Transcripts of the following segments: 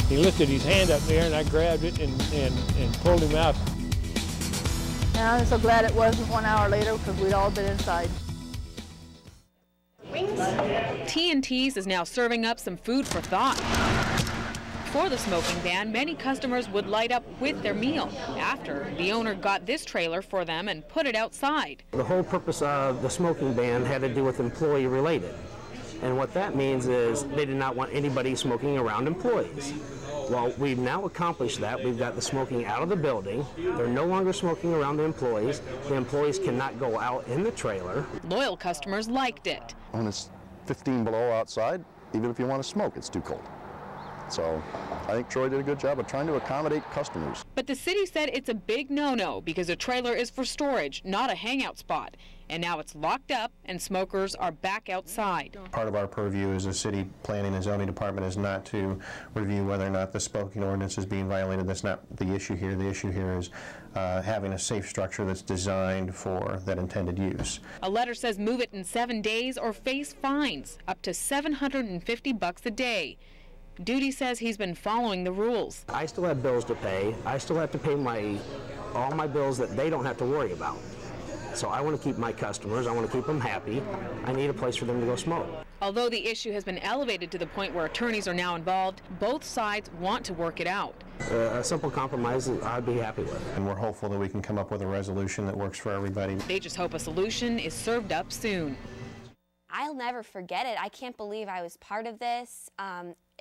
He lifted his hand up there, and I grabbed it and pulled him out. And I'm so glad it wasn't 1 hour later because we'd all been inside. T&T's is now serving up some food for thought. Before the smoking ban, many customers would light up with their meal. After, the owner got this trailer for them and put it outside. The whole purpose of the smoking ban had to do with employee related. And what that means is they did not want anybody smoking around employees. Well, we've now accomplished that. We've got the smoking out of the building. They're no longer smoking around the employees. The employees cannot go out in the trailer. Loyal customers liked it. When it's 15 below outside, even if you want to smoke, it's too cold. So I think Troy did a good job of trying to accommodate customers. But the city said it's a big no-no because a trailer is for storage, not a hangout spot. And now it's locked up and smokers are back outside. Part of our purview as a city planning and zoning department is not to review whether or not the smoking ordinance is being violated. That's not the issue here. The issue here is having a safe structure that's designed for that intended use. A letter says move it in 7 days or face fines up to $750 a day. Duty says he's been following the rules. I still have bills to pay. I still have to pay all my bills that they don't have to worry about. So I want to keep my customers, I want to keep them happy. I need a place for them to go smoke. Although the issue has been elevated to the point where attorneys are now involved, both sides want to work it out. A simple compromise I'd be happy with. And we're hopeful that we can come up with a resolution that works for everybody. They just hope a solution is served up soon. I'll never forget it. I can't believe I was part of this.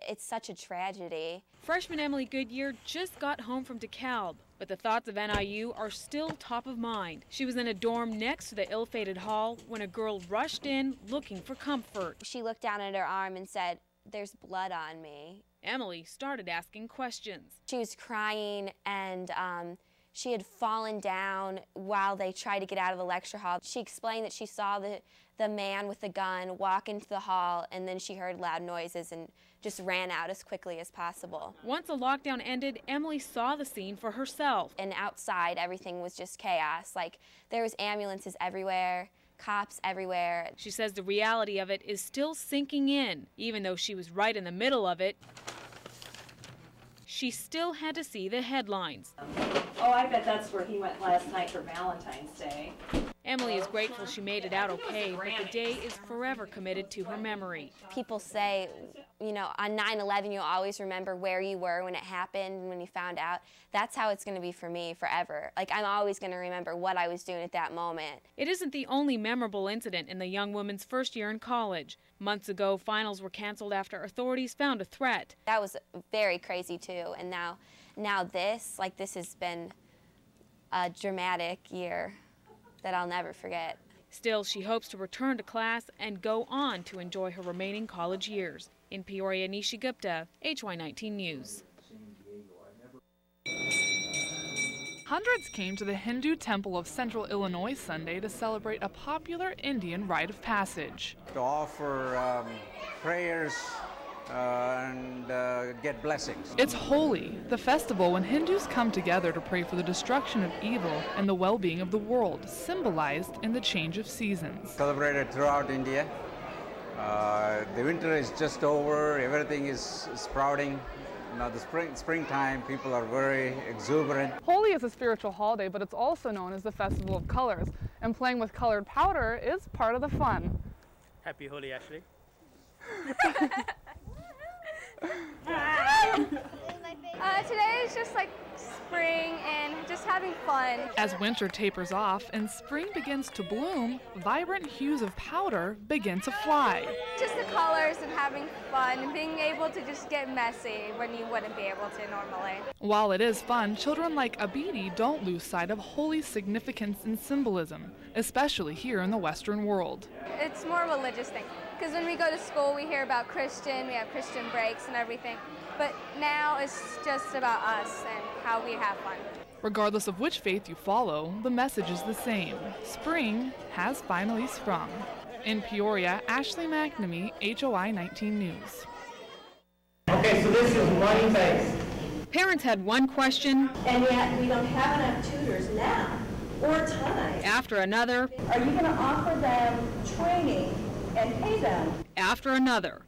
It's such a tragedy. Freshman Emily Goodyear just got home from DeKalb, but the thoughts of NIU are still top of mind. She was in a dorm next to the ill-fated hall when a girl rushed in looking for comfort. She looked down at her arm and said, "There's blood on me." Emily started asking questions. She was crying and she had fallen down while they tried to get out of the lecture hall. She explained that she saw the man with the gun walk into the hall, and then she heard loud noises and just ran out as quickly as possible. Once the lockdown ended, Emily saw the scene for herself. And outside, everything was just chaos. Like, there was ambulances everywhere, cops everywhere. She says the reality of it is still sinking in. Even though she was right in the middle of it, she still had to see the headlines. Oh, I bet that's where he went last night for Valentine's Day. Emily is grateful she made it out okay, but the day is forever committed to her memory. People say, you know, on 9/11 you'll always remember where you were when it happened and when you found out. That's how it's going to be for me forever. Like, I'm always going to remember what I was doing at that moment. It isn't the only memorable incident in the young woman's first year in college. Months ago, finals were canceled after authorities found a threat. That was very crazy too, and now this has been a dramatic year that I'll never forget. Still, she hopes to return to class and go on to enjoy her remaining college years. In Peoria, Nishi Gupta, HY19 News. Hundreds came to the Hindu temple of Central Illinois Sunday to celebrate a popular Indian rite of passage. To offer prayers and get blessings. It's Holi, the festival when Hindus come together to pray for the destruction of evil and the well-being of the world, symbolized in the change of seasons. Celebrated throughout India. The winter is just over, everything is sprouting. Now the springtime, people are very exuberant. Holi is a spiritual holiday, but it's also known as the Festival of Colors, and playing with colored powder is part of the fun. Happy Holi, Ashley. Today is just like spring and just having fun. As winter tapers off and spring begins to bloom, vibrant hues of powder begin to fly. Just the colors and having fun and being able to just get messy when you wouldn't be able to normally. While it is fun, children like Abidi don't lose sight of Holi's significance and symbolism, especially here in the Western world. It's more of a religious thing, because when we go to school we hear about Christian, we have Christian breaks and everything, but now it's just about us and how we have fun. Regardless of which faith you follow, the message is the same. Spring has finally sprung. In Peoria, Ashley McNamee, HOI19 News. Okay, so this is one face. Parents had one question, and yet we don't have enough tutors now or time. After another. Are you going to offer them training and pay them? after another.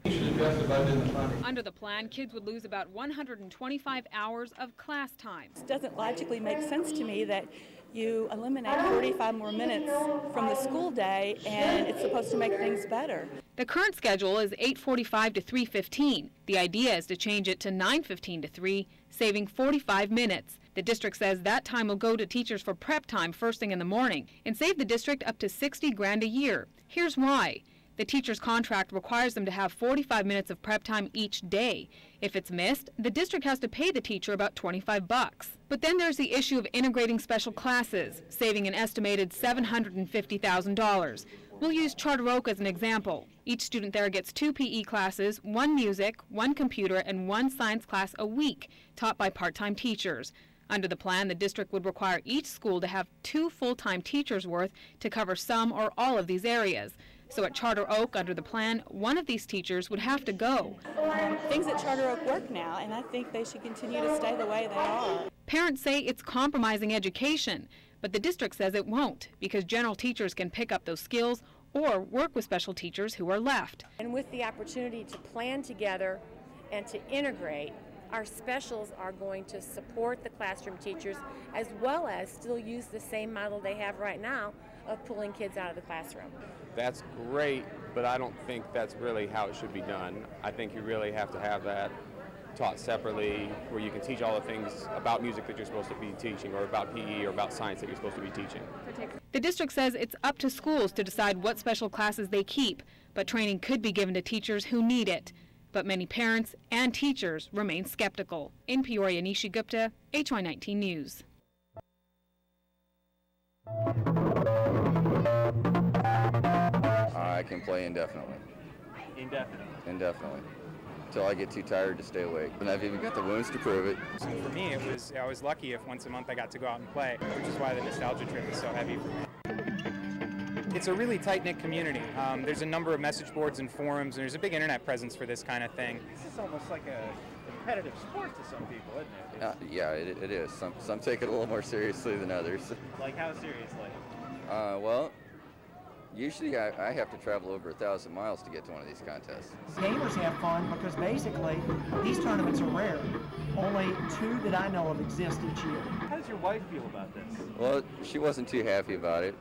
Under the plan, kids would lose about 125 hours of class time. It doesn't logically make sense to me that you eliminate 45 more minutes from the school day, and it's supposed to make things better. The current schedule is 8:45 to 3:15. The idea is to change it to 9:15 to 3, saving 45 minutes. The district says that time will go to teachers for prep time first thing in the morning and save the district up to $60,000 a year. Here's why. The teacher's contract requires them to have 45 minutes of prep time each day. If it's missed, the district has to pay the teacher about $25. But then there's the issue of integrating special classes, saving an estimated $750,000. We'll use Charter Oak as an example. Each student there gets 2 PE classes, 1 music, 1 computer, and 1 science class a week, taught by part-time teachers. Under the plan, the district would require each school to have 2 full-time teachers worth to cover some or all of these areas. So at Charter Oak, under the plan, one of these teachers would have to go. Things at Charter Oak work now, and I think they should continue to stay the way they are. Parents say it's compromising education, but the district says it won't, because general teachers can pick up those skills or work with special teachers who are left. And with the opportunity to plan together and to integrate, our specials are going to support the classroom teachers as well as still use the same model they have right now of pulling kids out of the classroom. That's great, but I don't think that's really how it should be done. I think you really have to have that taught separately, where you can teach all the things about music that you're supposed to be teaching, or about PE, or about science that you're supposed to be teaching. The district says it's up to schools to decide what special classes they keep, but training could be given to teachers who need it. But many parents and teachers remain skeptical. In Peoria, Nishi Gupta, HY19 News. I can play indefinitely. Indefinitely. Until I get too tired to stay awake. And I've even got the wounds to prove it. For me, I was lucky if once a month I got to go out and play, which is why the nostalgia trip is so heavy for me. It's a really tight-knit community. There's a number of message boards and forums, and there's a big internet presence for this kind of thing. This is almost like a competitive sport to some people, isn't it? Yeah, it is. Some take it a little more seriously than others. Like how seriously? Well, usually I have to travel over 1,000 miles to get to one of these contests. Gamers have fun because basically these tournaments are rare. Only 2 that I know of exist each year. How does your wife feel about this? Well, she wasn't too happy about it.